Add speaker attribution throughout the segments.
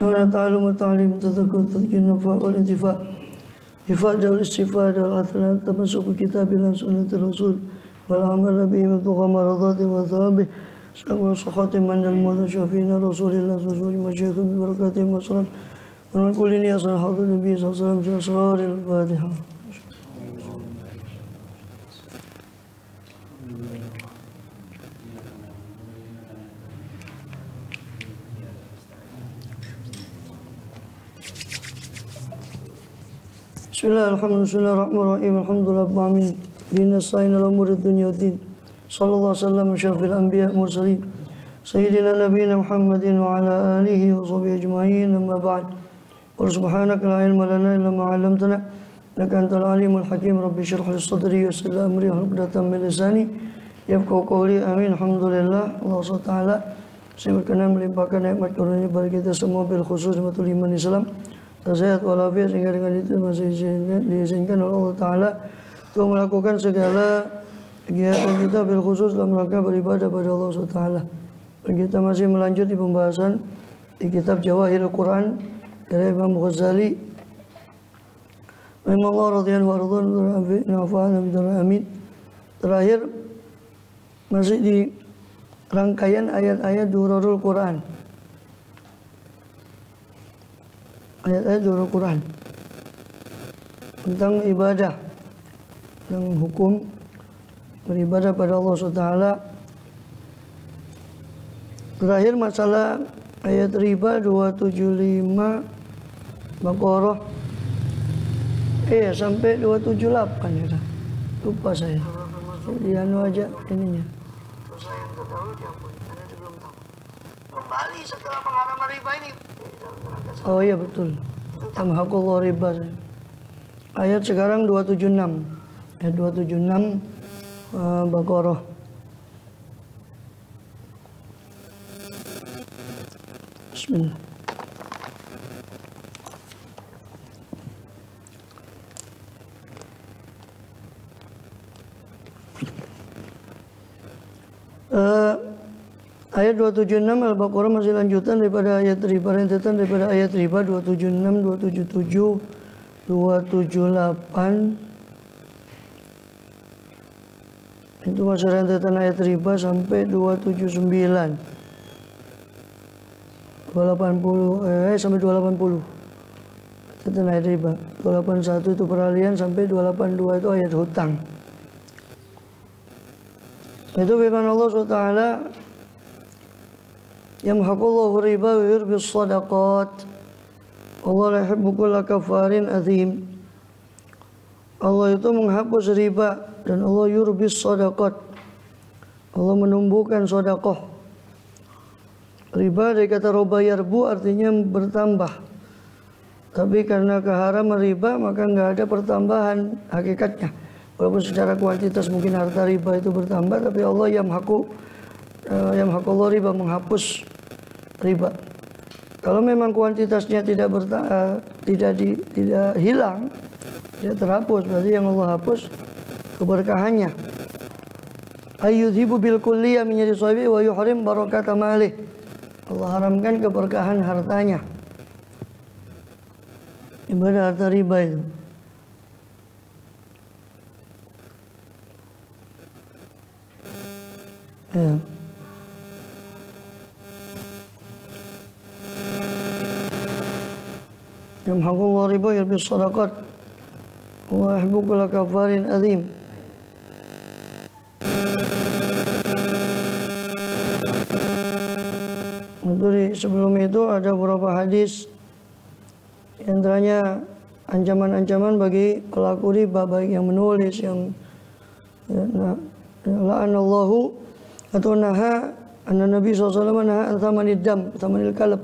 Speaker 1: ولا تعلم التعليم تذكر تذكر النفع والانتفاع إفادة والاستفادة والأثناء التمسك بكتاب الله سنة الرسول والعمل به وابتغاء مرضاته وثوابه سوى صحة من الموت شفينا رسول الله صلى الله عليه وسلم مشيخ ببركاته مصرا ومن كل نياس حضر النبي صلى الله عليه وسلم في أسرار الفاتحة. Bismillahirrahmanirrahim. Alhamdulillah rabbil alamin. Dinasta'in al-umur ad-dunya wad-din. Sallallahu alaihi wasallam syarifil anbiya mursalin. Sayyidina nabiyina Muhammadin wa ala alihi wa sahbihi ajma'in. Amma ba'd. Wa subhanaka la ilma lana illa ma 'allamtana. Innaka antal alimul hakim. Rabbi shrah li sadri wa yassir li amri wahlul 'uqdatam min lisani yafqahu qawli. Amin. Alhamdulillah. Allah Subhanahu wa taala saya berkenan melimpahkan nikmat karunia bagi kita semua bil khusus nikmatul iman Islam. Sehat walafiat sehingga dengan itu masih diizinkan oleh Allah Ta'ala untuk melakukan segala kegiatan kita bil khusus dalam rangka beribadah pada Allah SWT. Dan kita masih melanjut di pembahasan di kitab Jawahirul Quran dari Imam Ghazali. Imam Allah radhiyallahu anhu amin. Terakhir masih di rangkaian ayat-ayat Durarul Quran. Ayat-ayat Durarul Quran tentang ibadah, tentang hukum beribadah pada Allah SWT. Terakhir masalah ayat riba 275 Baqarah sampai 278 ya. Lupa saya. Di anu aja ininya. Saya yang tahu dia pun karena dia belum tahu. Kembali setelah pengalaman riba ini. Oh iya betul. Tamhaqullah riba. Ayat sekarang 276. Ayat 276 Baqarah. Bismillah. Ayat 276 Al-Baqarah masih lanjutan daripada ayat riba, rentetan daripada ayat riba 276, 277, 278. Itu masih rentetan ayat riba sampai 279. 280 sampai 280. Rentetan ayat riba. 281 itu peralihan sampai 282 itu ayat hutang. Itu firman Allah SWT, yamhaqullahu riba wa yurbis sadaqat. Allah la yuhibbu kulla kafarin azim. Allah itu menghapus riba dan Allah yurbis sadaqat. Allah menumbuhkan sedekah. Riba dari kata roba yarbu artinya bertambah. Tapi karena keharaman riba maka enggak ada pertambahan hakikatnya. Walaupun secara kuantitas mungkin harta riba itu bertambah, tapi Allah yamhaqullah riba, menghapus riba. Kalau memang kuantitasnya tidak hilang, tidak terhapus, berarti yang Allah hapus keberkahannya. Ayyudhibu bil kulliyah min yadi sahibi wa yuhrim barakata malih. Allah haramkan keberkahan hartanya. Ibadah harta riba itu. Ya. Yamhaqullahu riba yurbis sadaqat wa yuhibbu kulla kafarin azim. Sebelum itu ada beberapa hadis, antaranya ancaman-ancaman bagi pelaku riba, baik yang menulis, yang la'anallahu atau naha anna Nabi SAW naha an-thamanid dam, thamanil kalb,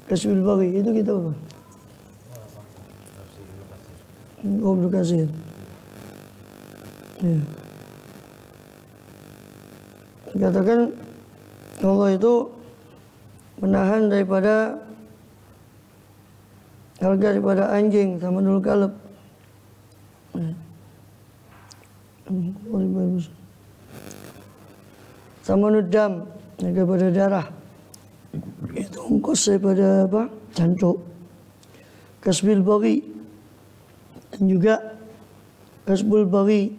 Speaker 1: kasbil baghi. Itu kita apa? Ibnu Katsir. Ya. Dikatakan Allah itu menahan daripada harga daripada anjing, thamanul kalb. Ya. Thamanud dam, daripada darah. Itu ongkos daripada apa? Cancuk. Kasbil baghi, dan juga kasbul baghi,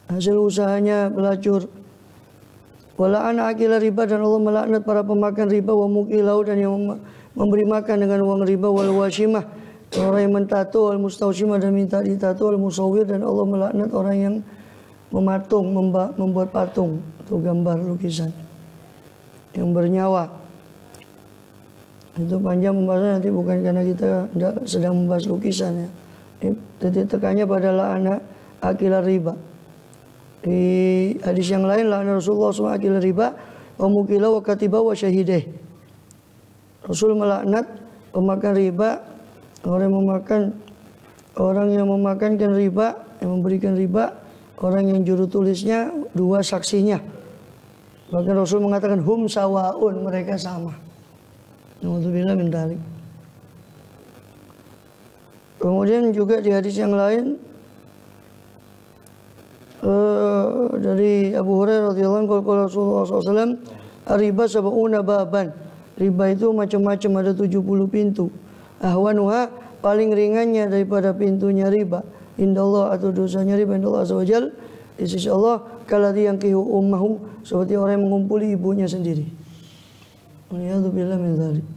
Speaker 1: hasil usahanya pelacur. Wala'ana akila riba, dan Allah melaknat para pemakan riba, wa mukilau, dan yang memberi makan dengan uang riba, wal wasimah, orang yang mentato, wal mustausimah, dan minta ditato, wal musawwir, dan Allah melaknat orang yang mematung, membuat patung atau gambar lukisan yang bernyawa. Itu panjang pembahasannya, nanti bukan karena kita sedang membahas lukisan ya. Titik tekannya pada la'ana akila riba. Di hadis yang lain, la'ana Rasulullah SAW akila riba wa mukila wa katiba wa syahideh. Rasul melaknat pemakan riba, orang yang memakankan riba, yang memberikan riba, orang yang juru tulisnya, dua saksinya. Bahkan Rasul mengatakan hum sawaun, mereka sama. Na'udzubillah min dzalik. Kemudian juga di hadis yang lain dari Abu Hurairah radhiyallahu anhu, qala Rasulullah SAW, riba sab'una baban. Riba itu macam-macam, ada 70 pintu. Ahwanuha, paling ringannya daripada pintunya riba, indallah, atau dosanya riba indallah azza wajal, di sisi Allah, kalladzi yankihu ummahu, seperti orang yang mengumpuli ibunya sendiri. Waliyadzubillah min dzalik.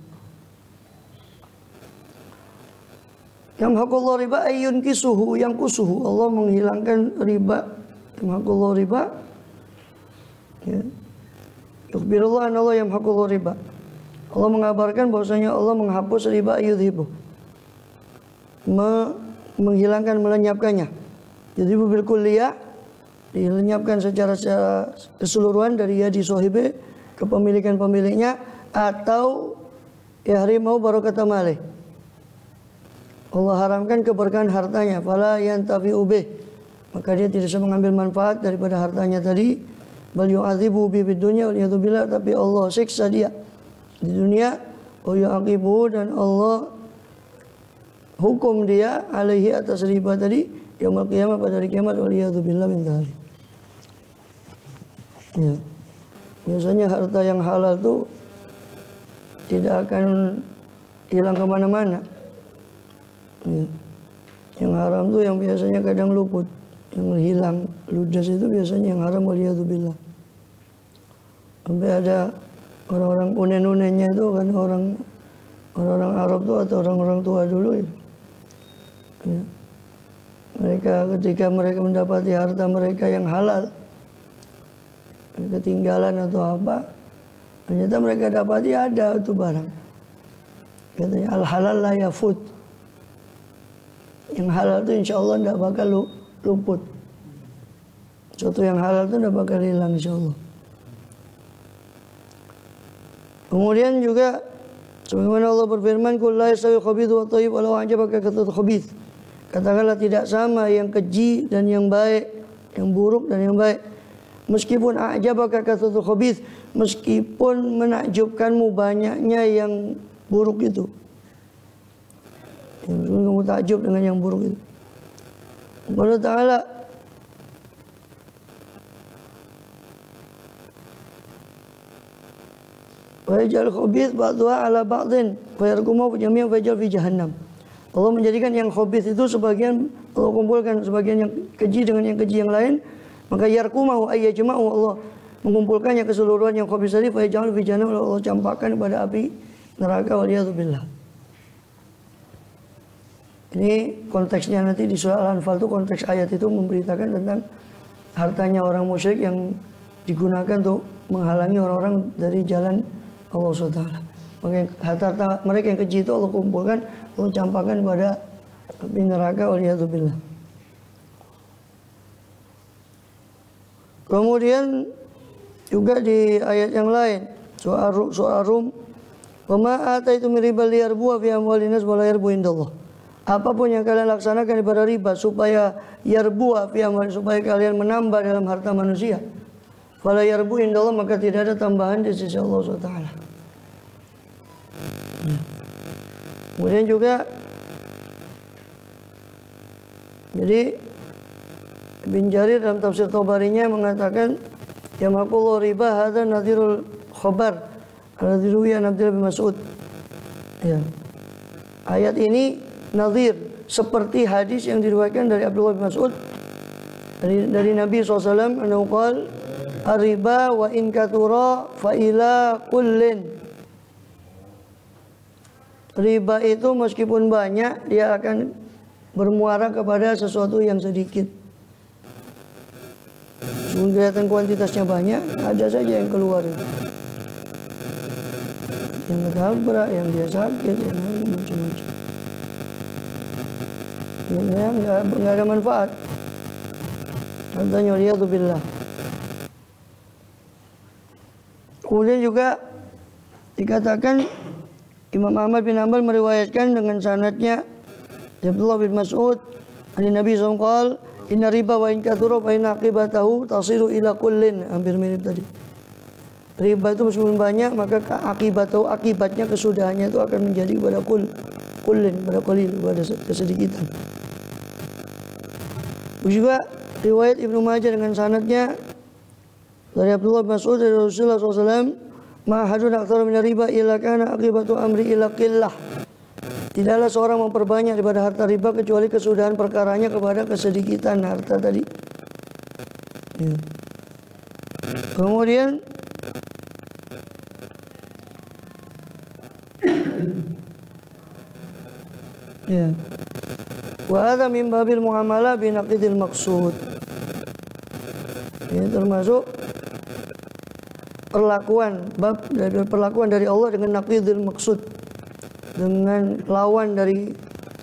Speaker 1: Yamhaqullahu riba ayyun kisuhu, yang kusuhu, Allah menghilangkan riba. Yamhaqullahu riba, ya. Yukhbirullah an Allah yamhaqullahu riba. Allah mengabarkan bahwasanya Allah menghapus riba ayyudhibu, menghilangkan, melenyapkannya. Jadi bil kulliyah, dilenyapkan secara keseluruhan dari yadi sahibi, kepemilikan pemiliknya, atau yahrimau barakata malih, Allah haramkan keberkahan hartanya, fala yantafi'u bih, maka dia tidak bisa mengambil manfaat daripada hartanya tadi. Bal yu'adzibu bi fid dunya wal yadzubillah, tapi Allah siksa dia di dunia, wa yu'aqibu, dan Allah hukum dia alaihi, atas riba tadi, yaumul qiyamah, pada hari kiamat, wal yadzubillah min dzalik. Ya. Biasanya harta yang halal itu tidak akan hilang kemana-mana. Ya. Yang haram itu yang biasanya kadang luput, yang hilang, ludas itu biasanya yang haram, waliyadzubillah. Sampai ada orang-orang unen-unennya itu kan orang Arab itu atau orang-orang tua dulu ya. Ya. Mereka ketika mereka mendapati harta mereka yang halal, ketinggalan atau apa, ternyata mereka dapati ada itu barang. Katanya al halal la yafut, yang halal itu insya Allah tidak bakal luput. Suatu yang halal itu tidak bakal hilang insya Allah. Kemudian juga sebagaimana Allah berfirman, qul la yastawi khabithu wa thayyib walau a'jabaka kathratu khabith. Katakanlah tidak sama yang keji dan yang baik, yang buruk dan yang baik. Meskipun a'jabaka kathratu khabith, meskipun menakjubkanmu banyaknya yang buruk itu. Yang kamu takjub dengan yang buruk itu. Allah Ta'ala wa yaj'al khabith ba'daha 'ala ba'din fa yarkumu jami'an fa yaj'al fi jahannam. Allah menjadikan yang khabith itu sebagian, Allah kumpulkan sebagian yang keji dengan yang keji yang lain, maka yarkumahu ay yajma'u, Allah mengumpulkannya keseluruhan yang khabith tadi, fa yaj'al fi jahannam, Allah campakkan pada api neraka, waliyadzubillah. Ini konteksnya nanti di surah Al-Anfal itu, konteks ayat itu memberitakan tentang hartanya orang musyrik yang digunakan untuk menghalangi orang-orang dari jalan Allah SWT. Maka harta mereka yang keji itu Allah kumpulkan, Allah campakkan pada api neraka, waliyadzubillah. Kemudian juga di ayat yang lain, surah Rum, wa ma ataitum min riba liyarbu fi amwalin nas wa la yarbu indallah. Apapun yang kalian laksanakan daripada riba supaya yarbu fi amwalin, supaya kalian menambah dalam harta manusia, fala yarbu indallah, maka tidak ada tambahan di sisi Allah SWT. Kemudian juga jadi Ibn Jarir dalam tafsir Tabarinya mengatakan yamhaqullahu riba hadza nadhirul khabar alladzi ruwiya an Abdullah bin Mas'ud. Ya. Ayat ini nazir seperti hadis yang diriwayatkan dari Abdullah bin Mas'ud dari Nabi SAW, annahu qala ar-riba wa in kathura fa ila kullin. Riba itu meskipun banyak, dia akan bermuara kepada sesuatu yang sedikit. Kelihatan kuantitasnya banyak, ada saja yang keluar. Yang ketabrak, yang dia sakit, yang macam-macam. Yang nggak ada manfaat. Contohnya liyadzubillah. Kemudian juga dikatakan Imam Ahmad bin Hanbal meriwayatkan dengan sanadnya Abdullah bin Mas'ud dari Nabi SAW, inna riba wa in kathura fa inna aqibatahu tasiru ila kullin. Hampir mirip tadi. Riba itu meskipun banyak, maka akibatnya kesudahannya itu akan menjadi kepada kullin, pada qalil, pada kesedikitan. Juga riwayat Ibnu Majah dengan sanadnya dari Abdullah bin Mas'ud dari Rasulullah SAW, ma hadun aktsara min riba illa kana aqibatu amri ila qillah. Tidaklah seorang memperbanyak daripada harta riba kecuali kesudahan perkaranya kepada kesedikitan harta tadi. Ya. Kemudian ya. Wa hadza min babil muamalah bi naqdil maqsud. Ini termasuk perlakuan dari Allah dengan naqdil maqsud, dengan lawan dari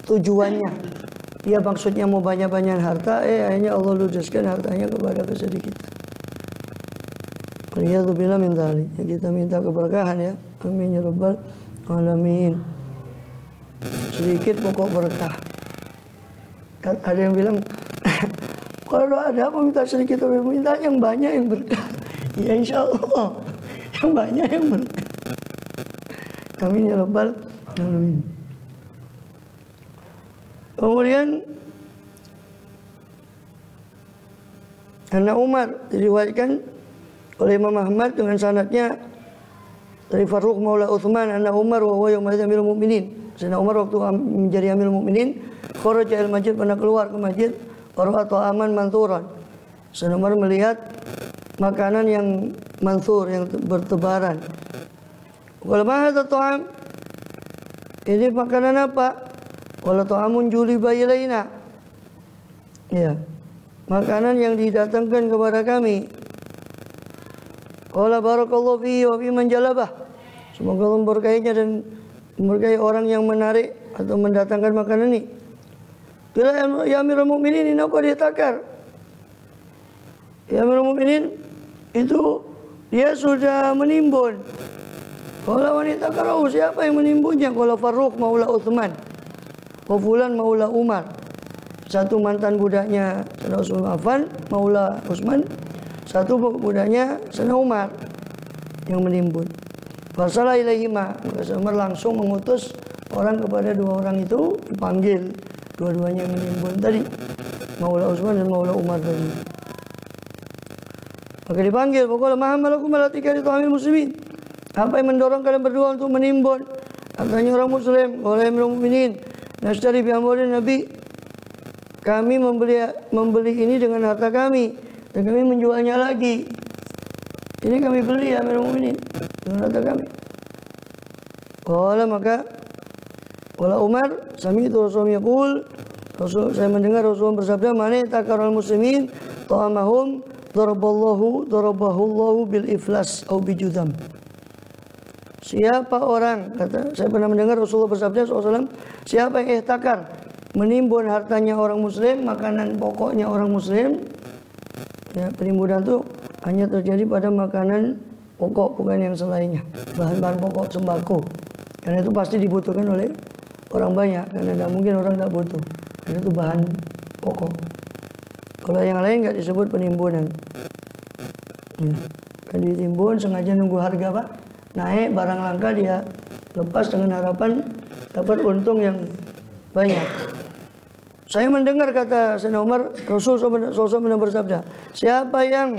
Speaker 1: tujuannya. Dia maksudnya mau banyak-banyak harta, akhirnya Allah luruskan hartanya kepada kesedikitan. Waliyadzubillah min dzalik. Kita minta keberkahan ya. Amin ya rabbal alamin. Sedikit pokok berkah. Ada yang bilang kalau ada apa minta sedikit, minta yang banyak yang berkah. Ya insya Allah yang banyak yang berkah. Amin ya rabbal alamin. Kemudian Anna Umar diriwayatkan oleh Imam Ahmad dengan sanadnya dari Farruq Maula Utsman, Anna Umar wa huwa yawma amirul mukminin. Sayyidina Umar waktu menjadi amirul mukminin, kharaja al masjid, pernah keluar ke masjid, atau aman manturan. Sayyidina Umar melihat makanan yang mansur, yang bertebaran. Qala ma hadza ta'am? Ini makanan apa? Qala ta'amun juliba ilaina. Ya. Makanan yang didatangkan kepada kami. Qala barakallahu fihi wa fi man jalabah. Semoga Allah memberkahinya dan memberkahi orang yang menarik atau mendatangkan makanan ini. Bila ya Amirul Mukminin, ini kok dia takar. Ya Amirul Mukminin itu dia sudah menimbun. Kalau wanita karau, siapa yang menimbunnya? Kalau Farruq Maula Utsman, Fulan Maula Umar. Satu mantan budaknya Sayyidina Utsman Affan, Maula Utsman. Satu budaknya Sayyidina Umar yang menimbun. Farsala ilaihima, maka Umar langsung mengutus orang kepada dua orang itu, dipanggil dua-duanya yang menimbun tadi, Maula Utsman dan Maula Umar tadi. Maka dipanggil, pokoknya mahamalakum ala tikari tuhamil muslimin. Apa yang mendorong kalian berdua untuk menimbun? Katanya orang Muslim, oleh Amirul Mukminin, nashtari bi amwalin Nabi. Kami membeli ini dengan harta kami dan kami menjualnya lagi. Ini kami beli ya Amirul Mukminin dengan harta kami. Wala Umar, sami itu Rasul yaqul, saya mendengar Rasulullah bersabda, "Man takarul muslimin ta'amahum darabahullahu bil iflas au bijudam." Siapa orang, kata saya pernah mendengar Rasulullah bersabda SAW, siapa yang ihtakar, menimbun hartanya orang muslim, makanan pokoknya orang muslim, ya, penimbunan itu hanya terjadi pada makanan pokok, bukan yang selainnya, bahan-bahan pokok sembako, karena itu pasti dibutuhkan oleh orang banyak, karena tidak mungkin orang tidak butuh, karena itu bahan pokok. Kalau yang lain nggak disebut penimbunan, ya, kan ditimbun sengaja nunggu harga Pak naik, barang langka dia lepas dengan harapan dapat untung yang banyak. Saya mendengar, kata Sayyidina Umar, Rasulullah SAW bersabda, siapa yang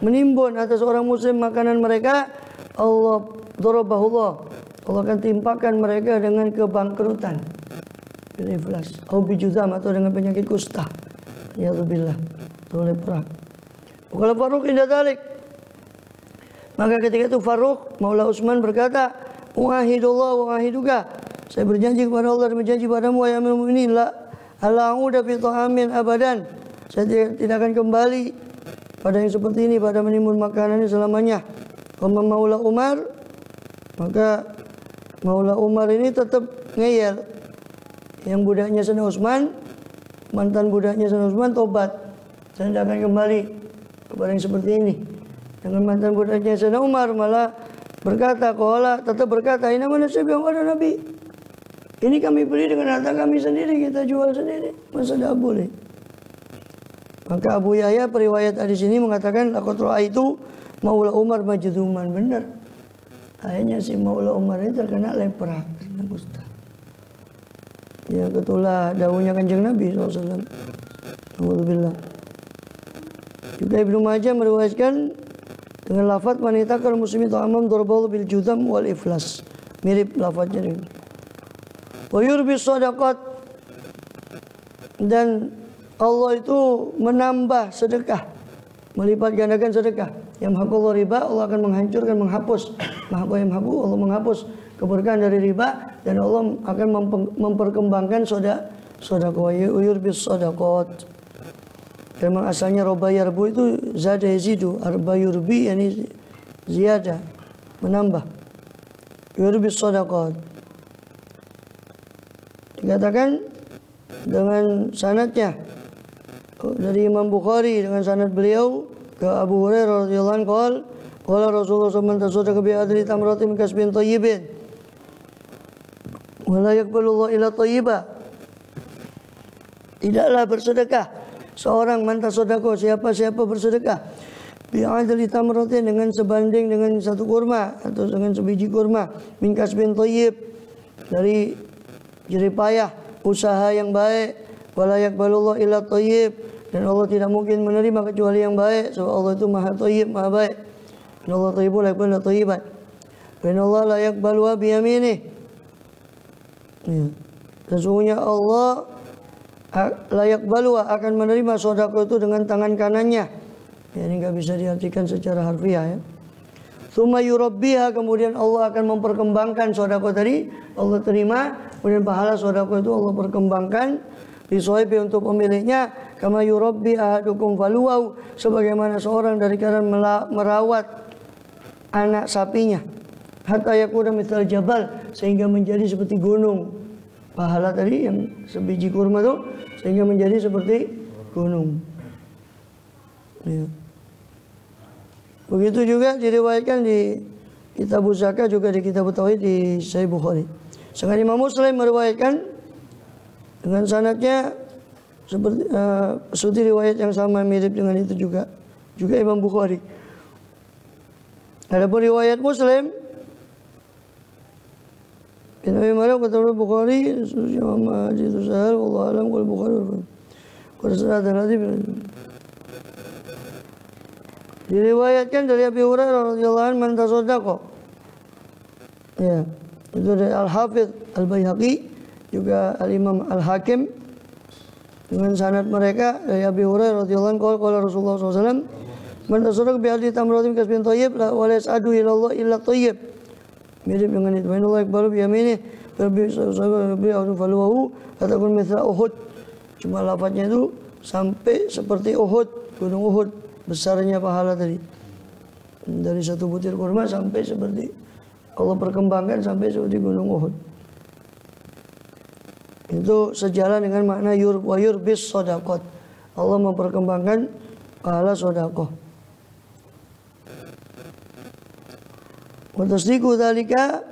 Speaker 1: menimbun atas orang muslim makanan mereka, Allah darabahullah, Allah akan timpakan mereka dengan kebangkrutan. Bil iflas, au bijuzam, atau dengan penyakit kusta. Ya billah, atau lepra. Kalau Faruq indah dalik, maka ketika itu Faruq Maula Utsman berkata, "Wahidullah wa wahiduka." Saya berjanji kepada Allah dan berjanji padamu wahai Amirul Mukminin, la a'uda fi ta'amin abadan. Saya tidak akan kembali pada yang seperti ini, pada menimbun makanan ini selamanya. Kalau Maula Umar, maka Maula Umar ini tetap ngeyel. Yang budaknya Sayyidina Utsman, mantan budaknya Sayyidina Utsman tobat. Saya tidak akan kembali kepada yang seperti ini. Dengan mantan budaknya Sayyidina Umar malah berkata, tetap berkata, ini mana nasib yang ada Nabi. Ini kami beli dengan harta kami sendiri, kita jual sendiri. Masa tidak boleh? Maka Abu Yahya periwayat hadis ini mengatakan, laqad ra'aitu Maula Umar majduman. Benar. Akhirnya si Maula Umar ini terkena lepra, terkena kusta. Ya ketulah daunnya Kanjeng Nabi SAW. Alhamdulillah. Juga Ibnu Majah meriwayatkan dengan lafaz wanita kalau muslimin ta'amam daraballahu bil juzam wal iflas. Mirip lafaznya ini. Wa yurbi shadaqat, dan Allah itu menambah sedekah, melipat gandakan sedekah. Yamhaqullahu riba, Allah akan menghancurkan, menghapus. Allah menghapus keberkahan dari riba, dan Allah akan memperkembangkan sedekah. Yurbi shadaqat. Memang asalnya roba yarbu itu zada yazidu, arba yurbi yani ziyada, menambah. Yurbi shadaqat. Dikatakan dengan sanadnya dari Imam Bukhari dengan sanad beliau ke Abu Hurairah radhiyallahu anhu, qala Rasulullah sallallahu alaihi wasallam bi adli tamratin min kasbin thayyibin wa la yaqbalu Allah illa thayyiba. Tidaklah bersedekah seorang mantan sedekah, siapa bersedekah bi adli tamratin dengan sebanding dengan satu kurma atau dengan sebiji kurma, min kasbin thayyib, dari jerih payah usaha yang baik, wala yaqbalullahu illa thayyib, dan Allah tidak mungkin menerima kecuali yang baik, sebab Allah itu maha thayyib, maha baik. Inna Allah thayyibun la yaqbalu thayyiban. Wa inna Allah la yaqbalu bi yaminih. Sesungguhnya Allah la yaqbalu, akan menerima sedekah itu dengan tangan kanannya. Ya, ini enggak bisa diartikan secara harfiah ya. Tsumma yurabbiha, kemudian Allah akan memperkembangkan sedekah tadi, Allah terima, kemudian pahala sedekah itu Allah perkembangkan di sohibi untuk pemiliknya, kama yurabbi ahadukum faluwau, sebagaimana seorang dari kalian merawat anak sapinya, hatta yakuna mithal jabal, sehingga menjadi seperti gunung. Pahala tadi yang sebiji kurma itu sehingga menjadi seperti gunung. Ya. Begitu juga diriwayatkan di Kitab Zakat, juga di Kitab Tauhid di Sahih Bukhari. Sedangkan Imam Muslim meriwayatkan dengan sanadnya seperti riwayat yang sama mirip dengan itu juga Imam Bukhari. Adapun riwayat Muslim, Nabi Maryam kata Bukhari, Imam Haji itu sahal, Allah alam kalau Bukhari. Kalau ada lagi diriwayatkan dari Abi Hurairah radhiyallahu anhu, man tasaddaqa. Ya, itu dari Al-Hafidz Al-Baihaqi, juga Al-Imam Al-Hakim dengan sanad mereka dari Abi Hurairah radhiyallahu anhu, qala Rasulullah sallallahu alaihi wasallam, man tasaddaqa bi hadhi tamratin kasbin thayyib la wa la yas'adu ila Allah illa thayyib. Mirip dengan itu. Wa inna Akbar bi yaminih bi faluhu atakun mithla Uhud. Cuma lafaznya itu sampai seperti Uhud, gunung Uhud, besarnya pahala tadi. Dari satu butir kurma sampai seperti, Allah perkembangkan sampai seperti gunung Uhud. Itu sejalan dengan makna wa yurbis shadaqat. Allah memperkembangkan pahala sedekah. Wa tasdiqu dzalika,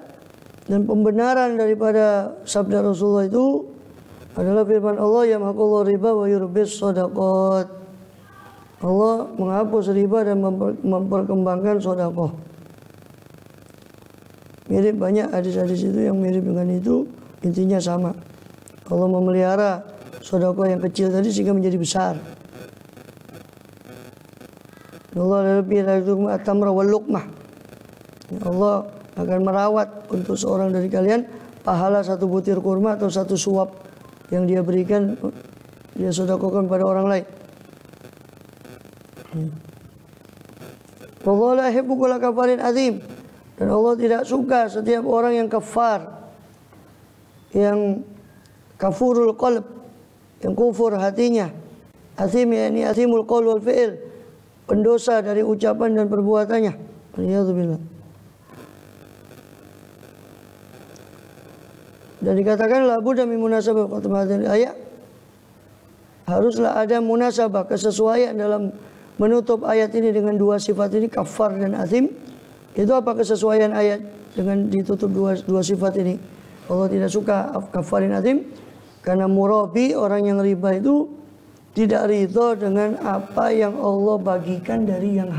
Speaker 1: dan pembenaran daripada sabda Rasulullah itu adalah firman Allah, yamhaqullahu riba wa yurbis shadaqat. Allah menghapus riba dan memperkembangkan sedekah. Mirip, banyak hadis-hadis itu yang mirip dengan itu, intinya sama. Allah memelihara sedekah yang kecil tadi sehingga menjadi besar. Allah lebih dari atamra wal luqmah. Allah akan merawat untuk seorang dari kalian pahala satu butir kurma atau satu suap yang dia berikan, dia sedekahkan pada orang lain. Wallahu la yuhibbu kulla kafarin azim. Dan Allah tidak suka setiap orang yang kafar, yang kafurul qalb, yang kufur hatinya. Azim yakni azimul qaul wal fi'il, pendosa dari ucapan dan perbuatannya. Waliyadzubillah. Dan dikatakan la budda min munasabah qatmatil ayat. Haruslah ada munasabah, kesesuaian dalam menutup ayat ini dengan dua sifat ini, kafar dan azim. Itu apa kesesuaian ayat dengan ditutup dua sifat ini? Allah tidak suka kafarin azim karena murabi, orang yang riba itu tidak ridho dengan apa yang Allah bagikan dari yang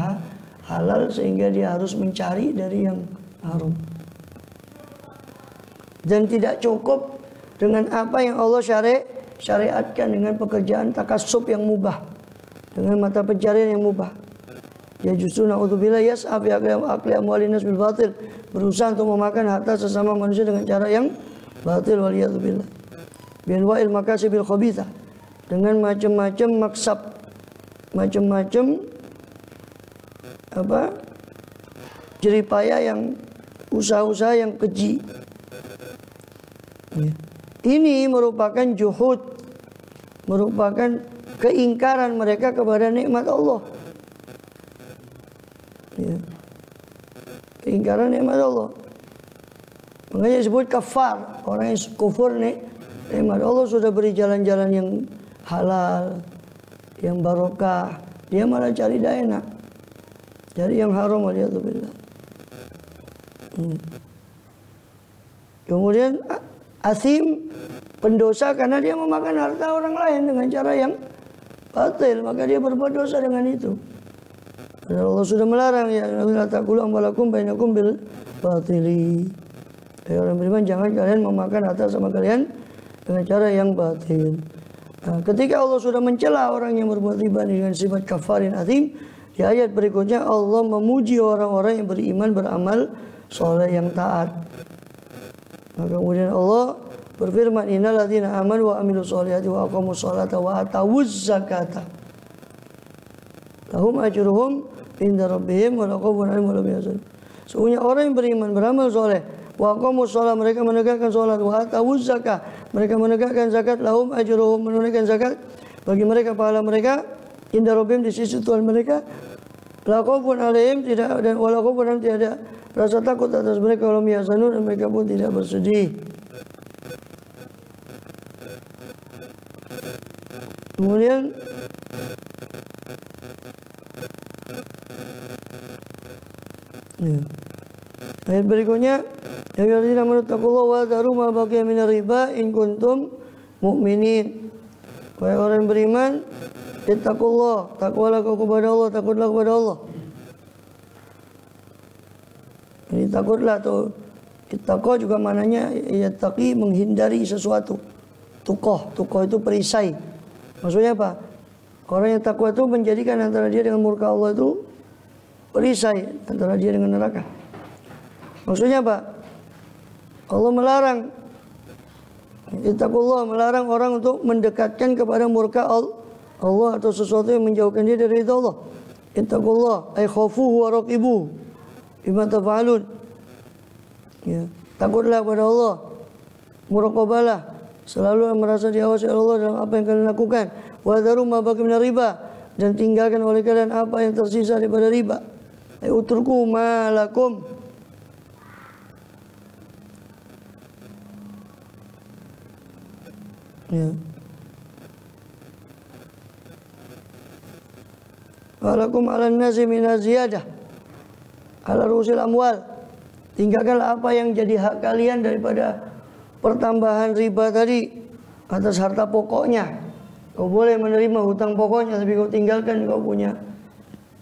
Speaker 1: halal, sehingga dia harus mencari dari yang haram. Dan tidak cukup dengan apa yang Allah syariatkan dengan pekerjaan takasub yang mubah, dengan mata pencarian yang mubah. Ya justru na'udzubillah yas'ab akli amwalin nas bil batil, berusaha untuk memakan harta sesama manusia dengan cara yang batil, waliyadzubillah. Bianwa'il makasibil khabithah, dengan macam-macam maksab, macam-macam jeripaya yang usaha-usaha yang keji. Ya. Ini merupakan juhud, merupakan keingkaran mereka kepada nikmat Allah. Ya. Keingkaran nikmat Allah. Makanya disebut kafar, orang yang kufur nikmat Allah. Sudah beri jalan-jalan yang halal, yang barokah, dia malah cari daenak, cari yang haram, waliyadzubillah. Kemudian asim, pendosa karena dia memakan harta orang lain dengan cara yang batil, maka dia berbuat dosa dengan itu. Dan Allah sudah melarang, ya la taqulu amwalakum bainakum bil batili. Orang beriman, jangan kalian memakan harta sama kalian dengan cara yang batil. Nah, ketika Allah sudah mencela orang yang berbuat riba dengan sifat kafarin azim, di ayat berikutnya Allah memuji orang-orang yang beriman, beramal soleh, yang taat. Maka kemudian Allah berfirman, innal ladzina amanu wa amilus solihati wa aqamus sholata wa atawuz zakata lahum ajruhum inda rabbihim wa la khaufun 'alaihim wa la hum yahzanun. Sesungguhnya orang yang beriman, beramal soleh, wa aqamus sholat, mereka menegakkan sholat, wa atawuz zakat, mereka menegakkan zakat, lahum ajruhum, menunaikan zakat bagi mereka pahala mereka, inda rabbihim, di sisi Tuhan mereka, la khaufun 'alaihim, tidak, dan wa la khaufun 'alaihim, tidak ada rasa takut atas mereka, wa la hum yahzanun, dan mereka pun tidak bersedih. Kemudian ayat berikutnya, ya ayyuhalladzina amanu taqullaha wa dharu ma baqiya minar riba in kuntum mu'minin. Wahai orang yang beriman, ittaqullah, takwalah kau kepada Allah, takutlah kepada Allah. Ini takutlah, atau ittaqah juga maknanya yattaqi, menghindari sesuatu. Tuqah itu perisai. Maksudnya apa? Orang yang takwa itu menjadikan antara dia dengan murka Allah itu perisai, antara dia dengan neraka. Maksudnya apa? Allah melarang, ittaqullah, melarang orang untuk mendekatkan kepada murka Allah atau sesuatu yang menjauhkan dia dari ridha Allah. Ittaqullah ay khafuhu wa raqibuhu bima taf'alun. Ya, takutlah kepada Allah, muraqabalah, selalu merasa diawasi Allah dalam apa yang kalian lakukan. Wa dharu ma baqiya minar riba, dan tinggalkan oleh kalian apa yang tersisa daripada riba. Ay utruku ma lakum, ya. Walakum ala nasi minaz ziyadah ala rusil amwal, tinggalkanlah apa yang jadi hak kalian daripada pertambahan riba tadi atas harta pokoknya. Kau boleh menerima hutang pokoknya, tapi kau tinggalkan, kau punya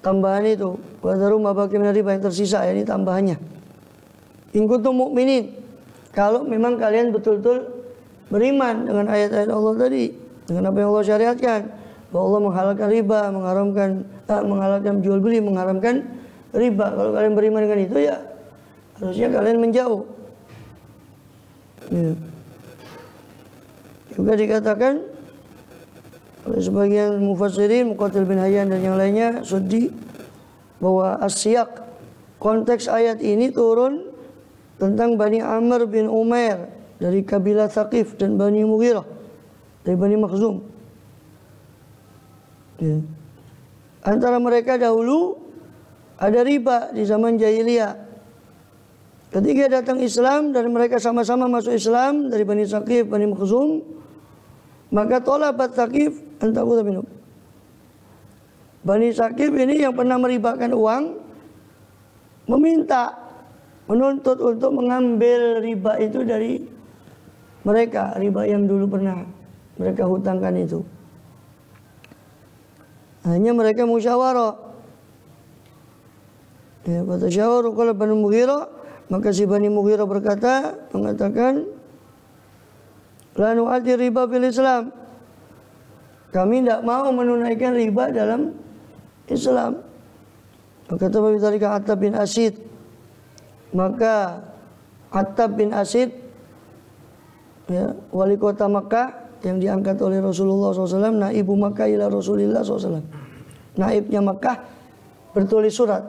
Speaker 1: tambahan itu. Wa dharu ma baqiya minar riba, yang tersisa, ya, ini tambahannya. In kuntum mu'minin, kalau memang kalian betul-betul beriman dengan ayat-ayat Allah tadi, dengan apa yang Allah syariatkan, bahwa Allah menghalalkan riba, menghalalkan jual beli, mengharamkan riba. Kalau kalian beriman dengan itu, ya harusnya kalian menjauh. Ya. Juga dikatakan oleh sebagian mufassirin, Muqatil bin Hayyan dan yang lainnya, Suddi, bahwa as-siyaq, konteks ayat ini turun tentang Bani Amr bin Umair dari kabilah Thaqif dan Bani Mughirah dari Bani Makhzum. Ya. Antara mereka dahulu ada riba di zaman jahiliyah. Ketika datang Islam dan mereka sama-sama masuk Islam dari Bani Thaqif, Bani Makhzum, maka talabat Thaqif antakuta minum. Bani Thaqif ini yang pernah meribakan uang meminta, menuntut untuk mengambil riba itu dari mereka, riba yang dulu pernah mereka hutangkan itu. Hanya mereka musyawarah. Ya, fatasyawaru qala Bani Mughirah, maka si Bani Mughirah mengatakan, la nu'addi riba fil Islam. Kami tidak mau menunaikan riba dalam Islam. Kata Nabi Tarika Attab bin Asid. Maka Attab bin Asid, ya, wali kota Makkah yang diangkat oleh Rasulullah SAW, naibu Makkah ila Rasulullah SAW. Naibnya Makkah bertulis surat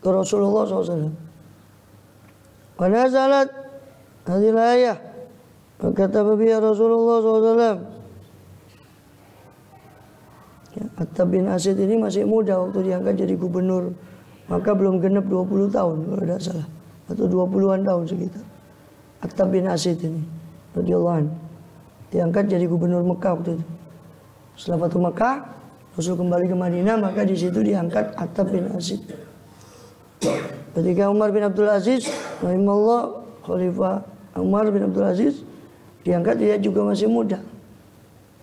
Speaker 1: ke Rasulullah SAW. Wa nazalat hadhihi ayah. Kata Nabi Rasulullah SAW. Ya, Attab bin Asid ini masih muda waktu diangkat jadi gubernur. Maka belum genap 20 tahun kalau tidak salah, atau 20-an tahun sekitar. Attab bin Asid ini radhiyallahu anhu diangkat jadi gubernur Mekah waktu itu. Setelah Fatu Mekah, Rasul kembali ke Madinah, maka di situ diangkat Attab bin Asid. Ketika Umar bin Abdul Aziz, rahimahullah, Khalifah Umar bin Abdul Aziz diangkat, dia juga masih muda.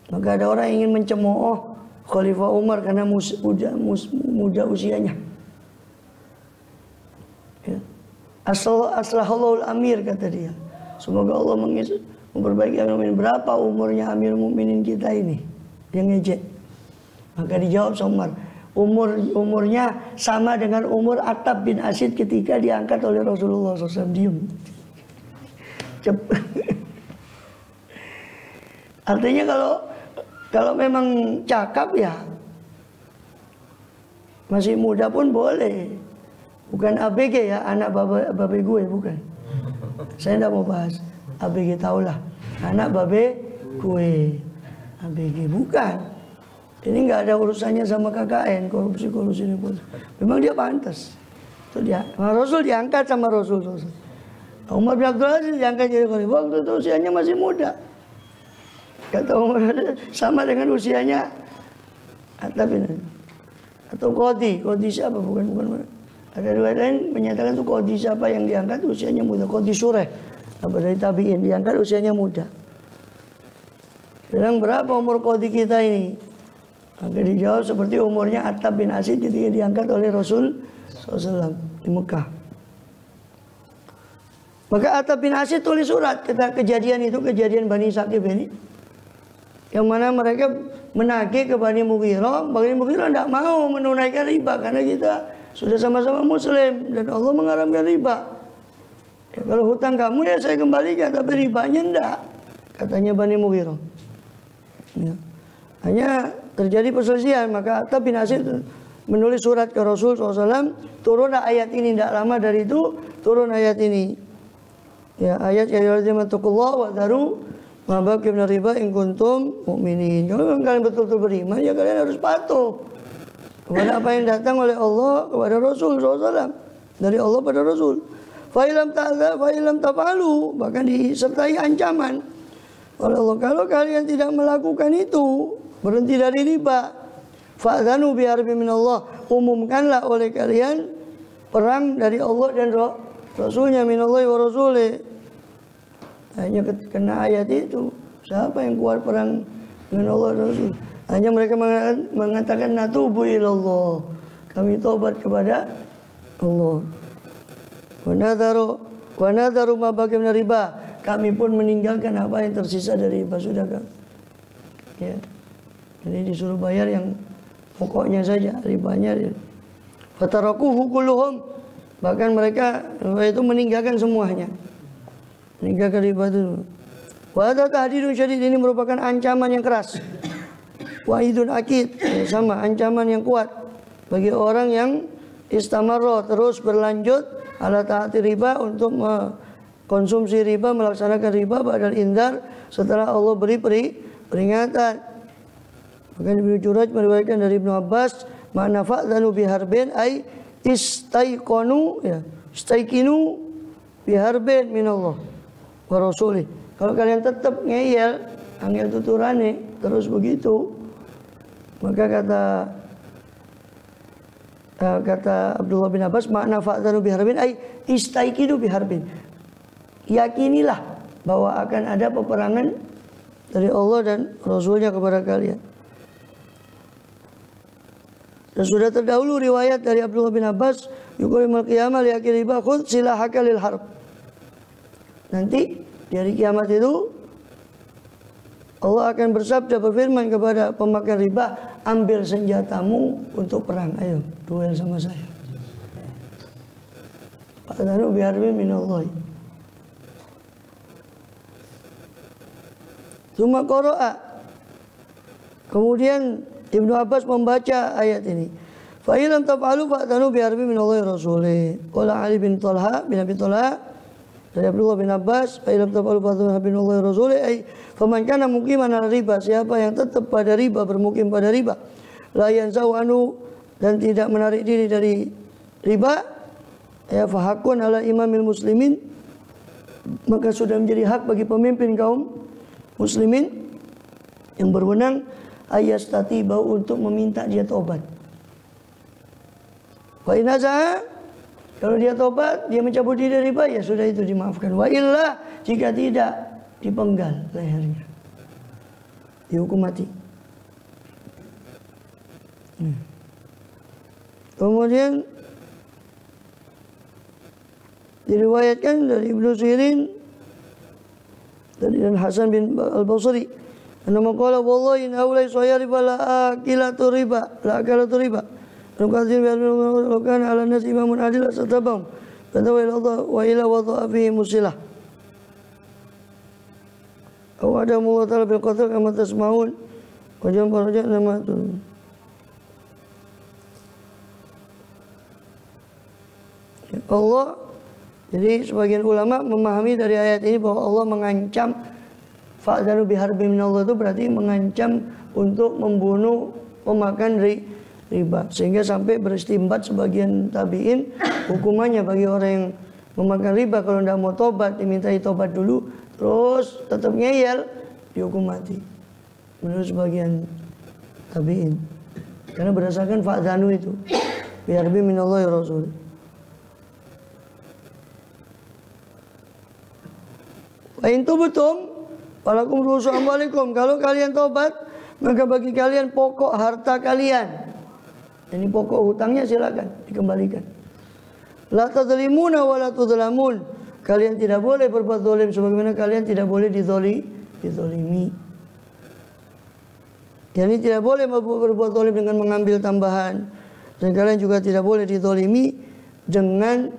Speaker 1: Maka ada orang yang ingin mencemooh Khalifah Umar karena muda usianya. Ya. Aslahallahul amir, kata dia. Semoga Allah memperbaiki Amir Mu'minin. Berapa umurnya Amir Mu'minin kita ini yang ngejek? Maka dijawab sama Umar, umurnya sama dengan umur Attab bin Asid ketika diangkat oleh Rasulullah SAW. Diam. Artinya kalau memang cakap ya masih muda pun boleh. Bukan ABG ya, anak babe gue, bukan. Saya tidak mau bahas ABG, taulah. Anak babe gue. ABG bukan. Ini nggak ada urusannya sama KKN, korupsi ini pun. Memang dia pantas. Itu dia. Rasul diangkat sama Rasul. Umar bin Abdul Aziz diangkat jadi khalifah, waktu itu usianya masih muda. Kata Umar, sama dengan usianya Attab bin Aziz. Atau Qadi siapa? Bukan. Ada dua lain menyatakan itu Qadi siapa yang diangkat usianya muda. Qadi Sureh, apa dari tabi'in, diangkat usianya muda. Sedang berapa umur Qadi kita ini? Maka dijawab seperti umurnya Attab bin Asid ketika diangkat oleh Rasul SAW di Mekah. Maka Attab bin Asid tulis surat kejadian itu, kejadian Bani Thaqif ini, yang mana mereka menagih ke Bani Mughirah. Bani Mughirah tidak mau menunaikan riba karena kita sudah sama-sama Muslim dan Allah mengharamkan riba. Ya, kalau hutang kamu ya saya kembalikan, tapi ribanya enggak, katanya Bani Mughirah. Ya. Hanya terjadi perselisihan, maka Attab bin Asid menulis surat ke Rasul SAW. Turunlah ayat ini, tidak lama dari itu turun ayat ini. Ya, ayat ya ayyuhalladzina taqullaha wa daru ma baqiya minar riba in kuntum mu'minin. Kalau kalian betul-betul beriman, ya kalian harus patuh kepada apa yang datang oleh Allah kepada Rasul SAW, dari Allah pada Rasul. Fa'ilam tafalu, bahkan disertai ancaman oleh Allah, kalau kalian tidak melakukan itu, berhenti dari riba, fa'dzanu biharbin minallah, umumkanlah oleh kalian perang dari Allah dan Rasulnya, minallahi wa rasulih. Hanya kena ayat itu, siapa yang kuat perang dengan Allah dan Rasul? Hanya mereka mengatakan natubu ilallah, kami tobat kepada Allah. Wa nadharu ma baqiya minar riba, kami pun meninggalkan apa yang tersisa dari riba, sudah kan? Ya. Jadi disuruh bayar yang pokoknya saja, ribanya. Fatarakuhu kulluhum, Bahkan mereka itu meninggalkan semuanya. Meninggalkan riba itu. Wa hadza tahdidun syadid, ini merupakan ancaman yang keras. Wa'idun akid, sama ancaman yang kuat bagi orang yang istamarro, terus berlanjut ala taati riba, untuk mengkonsumsi riba, melaksanakan riba ba'dal indar, setelah Allah beri peringatan. Maka Ibnu Jurayj meriwayatkan dari Ibnu Abbas, makna fa'dhanu biharbin ay istaiqanu, ya, istaikinu biharbin minallah wa rasulih. Kalau kalian tetap ngeyel, angel tuturane terus begitu, maka kata Abdullah bin Abbas, makna fa'dhanu biharbin ay istaiqinu biharbin. Yakinilah bahwa akan ada peperangan dari Allah dan Rasulnya kepada kalian. Dan sudah terdahulu riwayat dari Abdullah bin Abbas, yuqimul qiyamah liyakil riba khudh silahaka lil harb. Nanti di hari kiamat itu Allah akan bersabda, berfirman kepada pemakan riba, ambil senjatamu untuk perang, ayo duel sama saya. Fa'dhanu biharbin minallahi. Tsumma qara'a, kemudian Ibnu Abbas membaca ayat ini. Fa illam taf'alu fa'dhanu biharbin minallahi rasulih. Qala Ali bin Talha bin Abi Talha dari Abdullah bin Abbas, fa illam taf'alu fa'dhanu biharbin minallahi rasulih ay faman kana muqiman ala riba, siapa yang tetap pada riba, bermukim pada riba, la yanzau anu, dan tidak menarik diri dari riba, ya fahakun ala imamil muslimin, maka sudah menjadi hak bagi pemimpin kaum muslimin yang berwenang ayastatiba, untuk meminta dia tobat. Wa inaza, kalau dia tobat, dia mencabut diri dari riba, ya sudah, itu dimaafkan. Wa illa, jika tidak, dipenggal lehernya, dihukum mati. Kemudian diriwayatkan dari Ibnu Sirin dan Hasan bin Al-Basri, nama qala wallahi in haulai sayariba la akilatu riba, la akalatu riba. Nukathir bi kana ala nas imamun adil satabam. Fatawa ila Allah wa ila wada'a fihi musilah. Aw ada Allah ta'ala bil qatl kama tasma'un. Wa jam faraja nama tu. Allah, jadi sebagian ulama memahami dari ayat ini bahwa Allah mengancam fa'dhanu biharbin minallah, itu berarti mengancam untuk membunuh pemakan riba, sehingga sampai beristimbat sebagian tabi'in hukumannya bagi orang yang memakan riba, kalau tidak mau tobat, dimintai tobat dulu, terus tetap ngeyel, dihukum mati, menurut sebagian tabi'in, karena berdasarkan fa'dhanu itu biharbin minallah ya Rasul. Wa in tubtum falakum ru'usu amwalikum, kalau kalian tobat, maka bagi kalian pokok harta kalian. Ini pokok hutangnya silakan dikembalikan. La tadzlimuna wa la tudzlamun, kalian tidak boleh berbuat zalim sebagaimana kalian tidak boleh dizalimi. Yani tidak boleh berbuat zalim dengan mengambil tambahan, dan kalian juga tidak boleh dizalimi dengan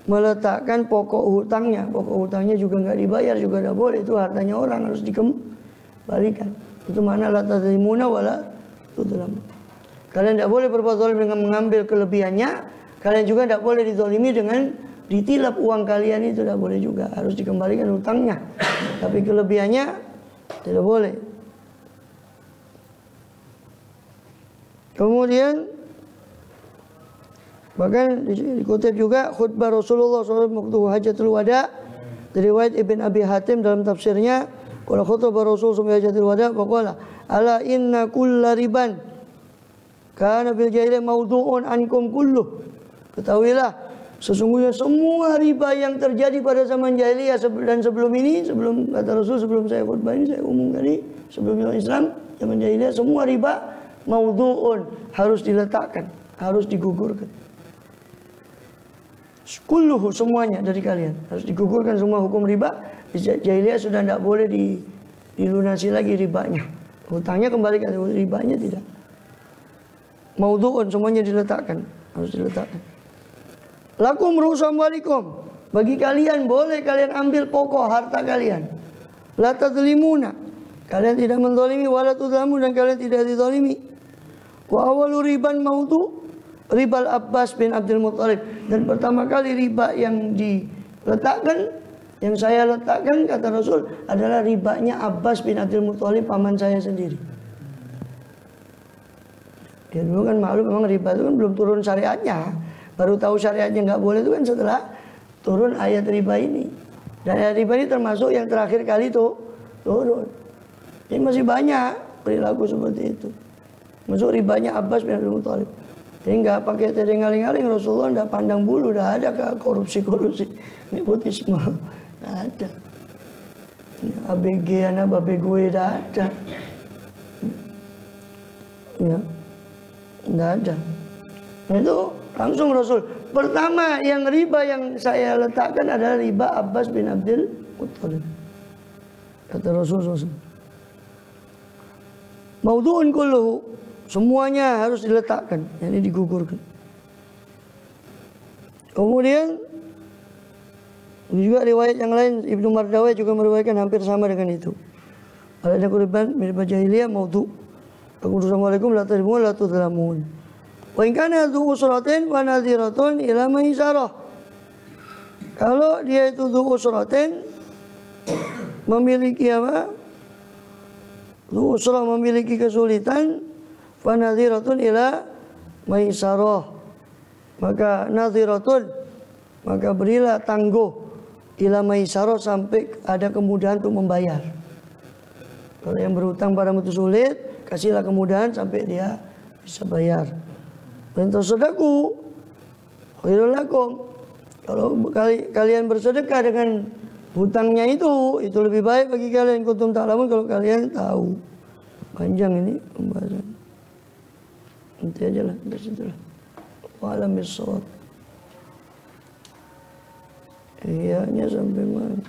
Speaker 1: meletakkan pokok hutangnya. Pokok hutangnya juga nggak dibayar, juga nggak boleh, itu hartanya orang, harus dikembalikan. Itu makna la tadzlimuna wa la tudzlamun. Kalian tidak boleh berbuat zalim dengan mengambil kelebihannya. Kalian juga tidak boleh dizalimi dengan ditilap uang kalian, itu tidak boleh juga, harus dikembalikan hutangnya. Tapi kelebihannya tidak boleh. Kemudian bahkan dikutip juga khutbah Rasulullah SAW waktu Hajatul Wada dari riwayat Ibn Abi Hatim dalam tafsirnya, qala khutbah Rasulullah Hajatul Wada faqala ala inna kulla riban kana bil jahiliyah mawdu'un ankum kulluh. Ketahuilah, sesungguhnya semua riba yang terjadi pada zaman jahiliyah dan sebelum ini, sebelum kata Rasul, sebelum saya khutbah ini saya umumkan ini, sebelum Islam, zaman jahiliyah semua riba mawdu'un, harus diletakkan, harus digugurkan. Kulluhu, semuanya dari kalian harus digugurkan, semua hukum riba. Jahiliyah sudah tidak boleh dilunasi lagi ribanya, hutangnya kembalikan, ribanya tidak. Maudhu'un, semuanya diletakkan, harus diletakkan. Lakum ru'usu amwalikum. Bagi kalian boleh kalian ambil pokok harta kalian. La tadzlimuna. Kalian tidak menzalimi, wala tudzlamun, dan kalian tidak dizalimi. Wa awwalu riban mautu ribal Abbas bin Abdul Muttalib. Dan pertama kali riba yang diletakkan, yang saya letakkan, kata Rasul, adalah ribanya Abbas bin Abdul Muttalib, paman saya sendiri. Ya dulu kan maklum memang riba itu kan belum turun syariatnya. Baru tahu syariatnya nggak boleh itu kan setelah turun ayat riba ini. Dan ayat riba ini termasuk yang terakhir kali tuh turun. Jadi masih banyak perilaku seperti itu. Masuk ribanya Abbas bin Abdul Muttalib. Jadi nggak pakai tedeng-aling-aling, Rasulullah nggak pandang bulu, nggak ada ke korupsi-korupsi, nepotisme, nggak ada. ABG anak babe gue nggak ada. Ya. Nggak ada. Nah, itu langsung Rasul. Pertama yang riba yang saya letakkan adalah riba Abbas bin Abdul Muttalib. Kata Rasul SAW. Maudhu'un kulluhu, semuanya harus diletakkan, ini digugurkan. Kemudian juga riwayat yang lain, Ibnu Mardawai juga meriwayatkan hampir sama dengan itu. Ada kuriban mirip jahiliyah maudhu'. Assalamualaikum la tadrimun la tudzlamun. Wa in kana dzu usratin wa nadhiratun ila maisarah. Kalau dia itu dzu usratin, memiliki apa? Dzu usrah, memiliki kesulitan, wa nadhiratun ila maisarah. Maka nadhiratun, maka berilah tangguh ila maisarah sampai ada kemudahan untuk membayar. Kalau yang berhutang pada mutu sulit, kasihlah kemudahan sampai dia bisa bayar. Dan tasaddaku khairul lakum. Kalau kalian bersedekah dengan hutangnya itu lebih baik bagi kalian. Kuntum ta'lamun, kalau kalian tahu. Panjang ini pembahasan. Nanti aja lah, dari situ lah. Wa'alam bis-shawab. Iyanya sampai mana?